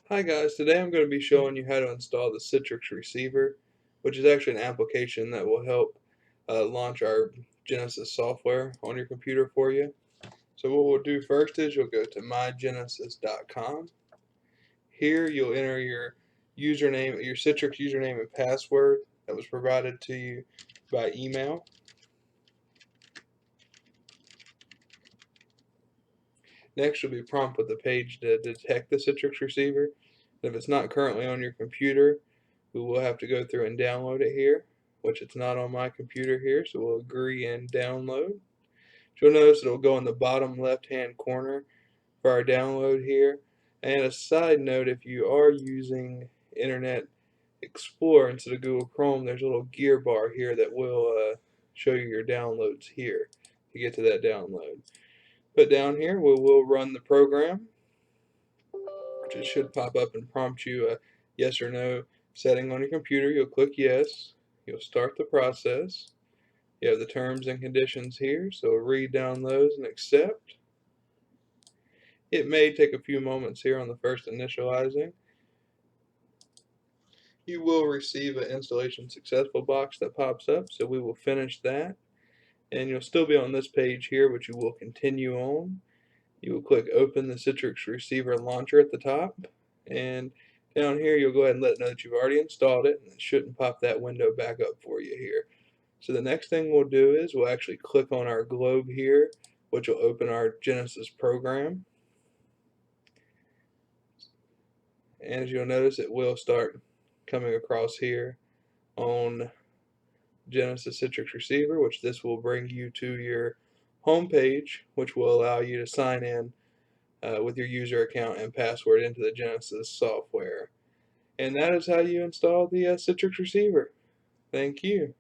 Hi guys, today I'm going to be showing you how to install the Citrix Receiver, which is actually an application that will help launch our Jenesis software on your computer for you. So what we'll do first is you'll go to mygenesis.com. Here you'll enter your username, your Citrix username and password that was provided to you by email. Next you'll be prompted with a page to detect the Citrix Receiver. If it's not currently on your computer, we will have to go through and download it here, which it's not on my computer here, so we'll agree and download. You'll notice it'll go in the bottom left hand corner for our download here. And a side note, if you are using Internet Explorer instead of Google Chrome, there's a little gear bar here that will show you your downloads here to get to that download. But down here we will run the program, which it should pop up and prompt you a yes or no setting on your computer. You'll click yes. You'll start the process. You have the terms and conditions here, so read down those and accept. It may take a few moments here on the first initializing. You will receive an installation successful box that pops up, so we will finish that. And you'll still be on this page here, which you will continue on. You will click open the Citrix Receiver launcher at the top, and down here you'll go ahead and let it know that you've already installed it, and it shouldn't pop that window back up for you here. So the next thing we'll do is we'll actually click on our globe here, which will open our Jenesis program. And as you'll notice, it will start coming across here on Jenesis Citrix Receiver, which this will bring you to your home page, which will allow you to sign in with your user account and password into the Jenesis software. And that is how you install the Citrix Receiver. Thank you.